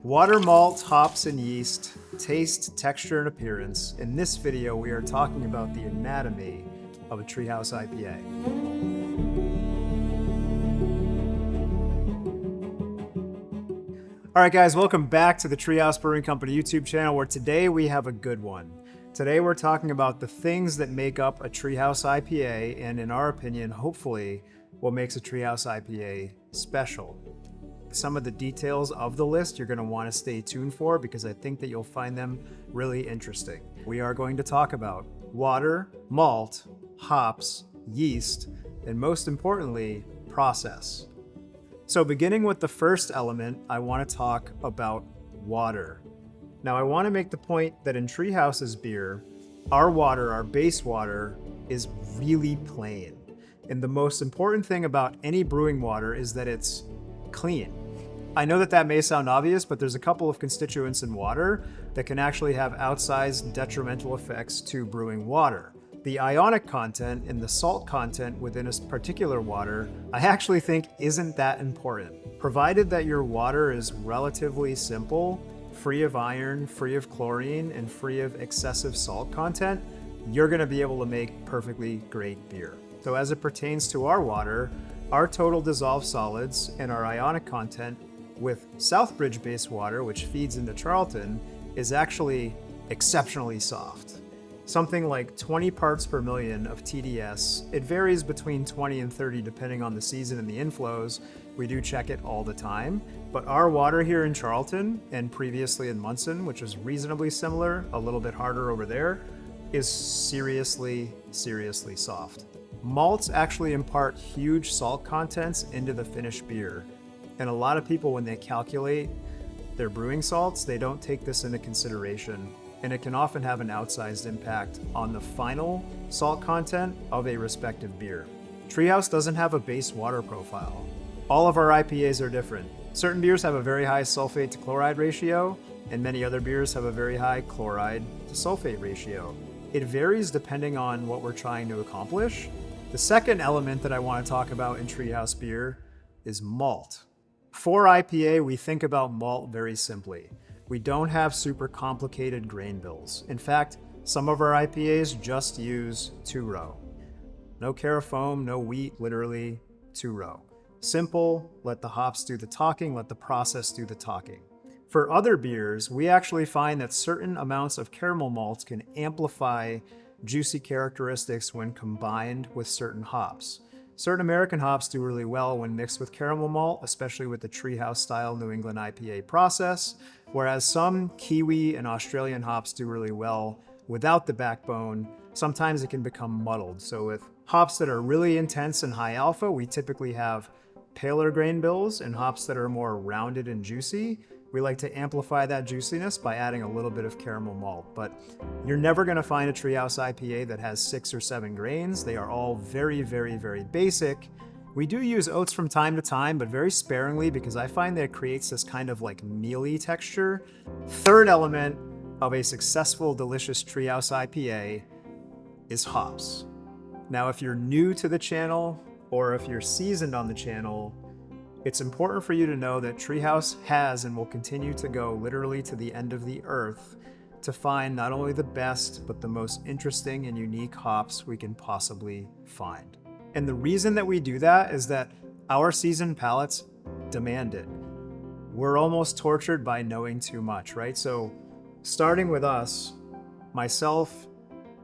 Water, malt, hops, and yeast, taste, texture, and appearance. In this video, we are talking about the anatomy of a Tree House IPA. All right, guys, welcome back to the Tree House Brewing Company YouTube channel, where today we have a good one. Today we're talking about the things that make up a Tree House IPA, and in our opinion, hopefully, what makes a Tree House IPA special. Some of the details of the list you're going to want to stay tuned for because I think that you'll find them really interesting. We are going to talk about water, malt, hops, yeast, and most importantly, process. So beginning with the first element, I want to talk about water. Now I want to make the point that in Tree House's beer, our water, our base water, is really plain. And the most important thing about any brewing water is that it's clean. I know that may sound obvious, but there's a couple of constituents in water that can actually have outsized detrimental effects to brewing water. The ionic content and the salt content within a particular water, I actually think isn't that important. Provided that your water is relatively simple, free of iron, free of chlorine, and free of excessive salt content, you're gonna be able to make perfectly great beer. So as it pertains to our water, our total dissolved solids and our ionic content with Southbridge-based water, which feeds into Charlton, is actually exceptionally soft. Something like 20 parts per million of TDS. It varies between 20 and 30 depending on the season and the inflows. We do check it all the time. But our water here in Charlton and previously in Munson, which is reasonably similar, a little bit harder over there, is seriously soft. Malts actually impart huge salt contents into the finished beer. And a lot of people, when they calculate their brewing salts, they don't take this into consideration. And it can often have an outsized impact on the final salt content of a respective beer. Tree House doesn't have a base water profile. All of our IPAs are different. Certain beers have a very high sulfate to chloride ratio, and many other beers have a very high chloride to sulfate ratio. It varies depending on what we're trying to accomplish. The second element that I want to talk about in Tree House beer is malt. For IPA, we think about malt very simply. We don't have super complicated grain bills. In fact, some of our IPAs just use 2-row. No carafoam, no wheat, literally 2-row. Simple, let the hops do the talking, let the process do the talking. For other beers, we actually find that certain amounts of caramel malts can amplify juicy characteristics when combined with certain hops. Certain American hops do really well when mixed with caramel malt, especially with the Tree House style New England IPA process, whereas some Kiwi and Australian hops do really well without the backbone. Sometimes it can become muddled. So with hops that are really intense and high alpha, we typically have paler grain bills, and hops that are more rounded and juicy, we like to amplify that juiciness by adding a little bit of caramel malt. But you're never gonna find a Tree House IPA that has 6 or 7 grains. They are all very basic. We do use oats from time to time, but very sparingly because I find that it creates this kind of like mealy texture. Third element of a successful, delicious Tree House IPA is hops. Now, if you're new to the channel or if you're seasoned on the channel, it's important for you to know that Tree House has and will continue to go literally to the end of the earth to find not only the best, but the most interesting and unique hops we can possibly find. And the reason that we do that is that our seasoned palates demand it. We're almost tortured by knowing too much, right? So starting with us, myself,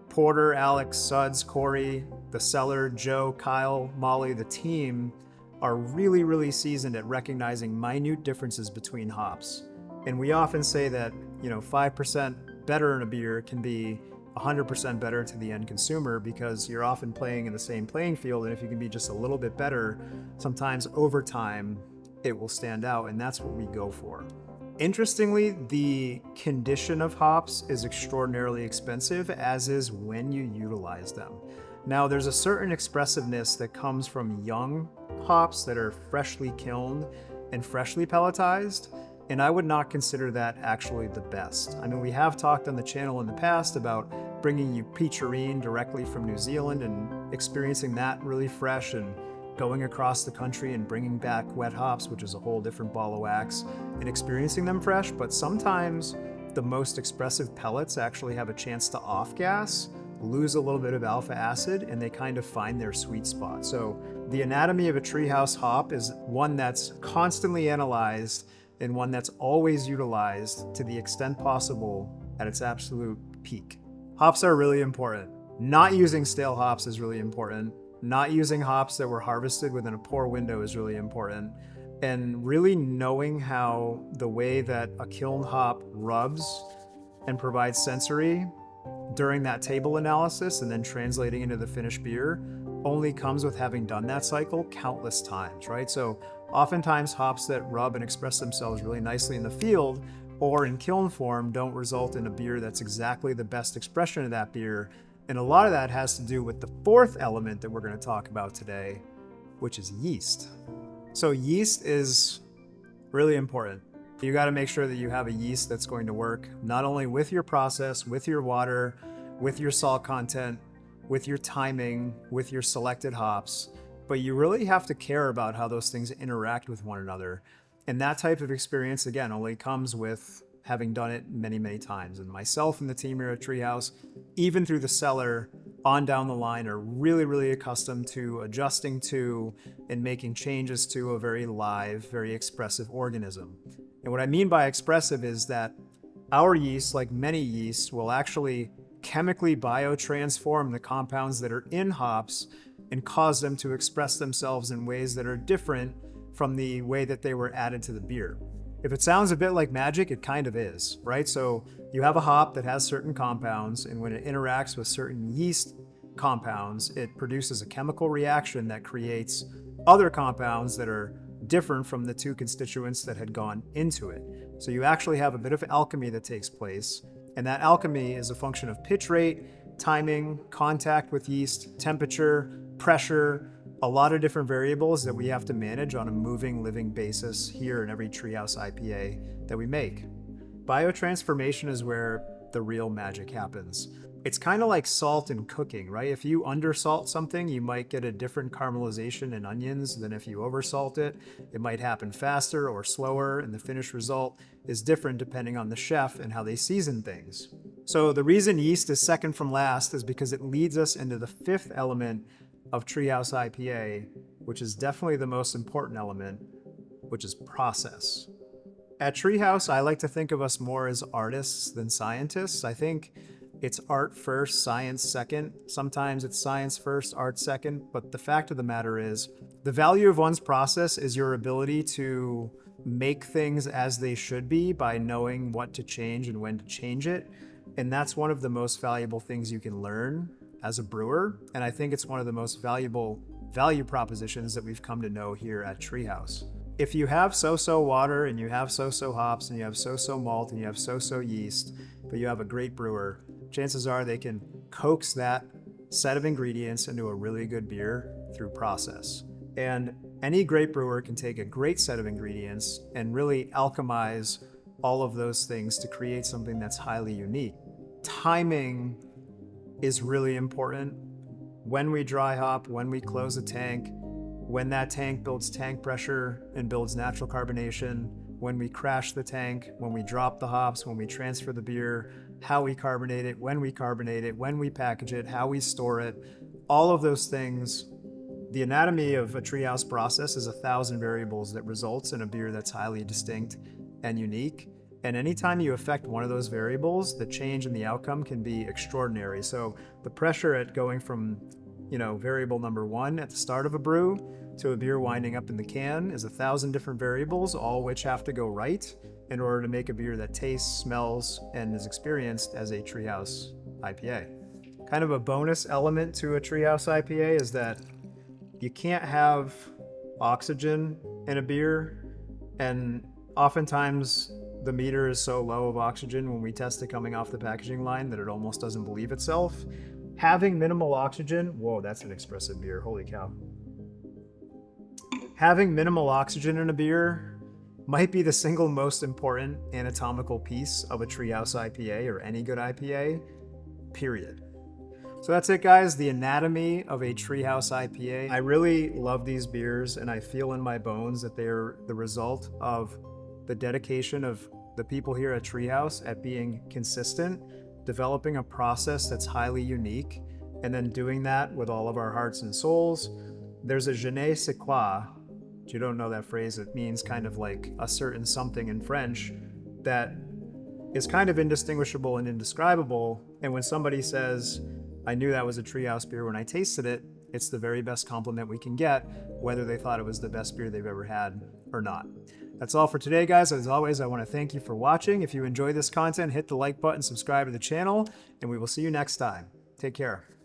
Porter, Alex, Suds, Corey, the cellar, Joe, Kyle, Molly, the team are really seasoned at recognizing minute differences between hops. And we often say that, 5% better in a beer can be 100% better to the end consumer because you're often playing in the same playing field. And if you can be just a little bit better, sometimes over time, it will stand out. And that's what we go for. Interestingly, the condition of hops is extraordinarily expensive, as is when you utilize them. Now, there's a certain expressiveness that comes from young hops that are freshly kilned and freshly pelletized, and I would not consider that actually the best. I mean, we have talked on the channel in the past about bringing you peacherine directly from New Zealand and experiencing that really fresh and going across the country and bringing back wet hops, which is a whole different ball of wax, and experiencing them fresh. But sometimes the most expressive pellets actually have a chance to off-gas, lose a little bit of alpha acid, and they kind of find their sweet spot. So the anatomy of a treehouse hop is one that's constantly analyzed and one that's always utilized to the extent possible at its absolute peak. Hops are really important. Not using stale hops is really important. Not using hops that were harvested within a poor window is really important. And really knowing how the way that a kiln hop rubs and provides sensory during that table analysis and then translating into the finished beer only comes with having done that cycle countless times, right? So oftentimes hops that rub and express themselves really nicely in the field or in kiln form don't result in a beer that's exactly the best expression of that beer. And a lot of that has to do with the fourth element that we're going to talk about today, which is yeast. So yeast is really important. You got to make sure that you have a yeast that's going to work not only with your process, with your water, with your salt content, with your timing, with your selected hops, but you really have to care about how those things interact with one another. And that type of experience, again, only comes with having done it many, many times. And myself and the team here at Treehouse, even through the cellar on down the line, are really, really accustomed to adjusting to and making changes to a very live, very expressive organism. And what I mean by expressive is that our yeast, like many yeasts, will actually chemically biotransform the compounds that are in hops and cause them to express themselves in ways that are different from the way that they were added to the beer. If it sounds a bit like magic, it kind of is, right? So you have a hop that has certain compounds, and when it interacts with certain yeast compounds, it produces a chemical reaction that creates other compounds that are different from the two constituents that had gone into it. So you actually have a bit of alchemy that takes place, and that alchemy is a function of pitch rate, timing, contact with yeast, temperature, pressure, a lot of different variables that we have to manage on a moving, living basis here in every Treehouse IPA that we make. Biotransformation is where the real magic happens. It's kind of like salt in cooking, right? If you undersalt something, you might get a different caramelization in onions than if you oversalt it. It might happen faster or slower, and the finished result is different depending on the chef and how they season things. So the reason yeast is second from last is because it leads us into the fifth element of Treehouse IPA, which is definitely the most important element, which is process. At Treehouse, I like to think of us more as artists than scientists. I think it's art first, science second. Sometimes it's science first, art second. But the fact of the matter is, the value of one's process is your ability to make things as they should be by knowing what to change and when to change it. And that's one of the most valuable things you can learn as a brewer. And I think it's one of the most valuable value propositions that we've come to know here at Treehouse. If you have so-so water and you have so-so hops and you have so-so malt and you have so-so yeast, but you have a great brewer, chances are they can coax that set of ingredients into a really good beer through process. And any great brewer can take a great set of ingredients and really alchemize all of those things to create something that's highly unique. Timing is really important. When we dry hop, when we close a tank, when that tank builds tank pressure and builds natural carbonation, when we crash the tank, when we drop the hops, when we transfer the beer, how we carbonate it, when we package it, how we store it, all of those things. The anatomy of a Treehouse process is 1,000 variables that results in a beer that's highly distinct and unique. And anytime you affect one of those variables, the change in the outcome can be extraordinary. So the pressure at going from, variable number one at the start of a brew to a beer winding up in the can is 1,000 different variables, all which have to go right in order to make a beer that tastes, smells, and is experienced as a Treehouse IPA. Kind of a bonus element to a Treehouse IPA is that you can't have oxygen in a beer, and oftentimes the meter is so low of oxygen when we test it coming off the packaging line that it almost doesn't believe itself. Having minimal oxygen, whoa, that's an expressive beer, holy cow. Having minimal oxygen in a beer might be the single most important anatomical piece of a Treehouse IPA or any good IPA, period. So that's it, guys. The anatomy of a Tree House IPA. I really love these beers, and I feel in my bones that they're the result of the dedication of the people here at Tree House at being consistent, developing a process that's highly unique, and then doing that with all of our hearts and souls. There's a je ne sais quoi. If you don't know that phrase, it means kind of like a certain something in French that is kind of indistinguishable and indescribable. And when somebody says, I knew that was a Treehouse beer when I tasted it, it's the very best compliment we can get, whether they thought it was the best beer they've ever had or not. That's all for today, guys. As always, I want to thank you for watching. If you enjoy this content, hit the like button, subscribe to the channel, and we will see you next time. Take care.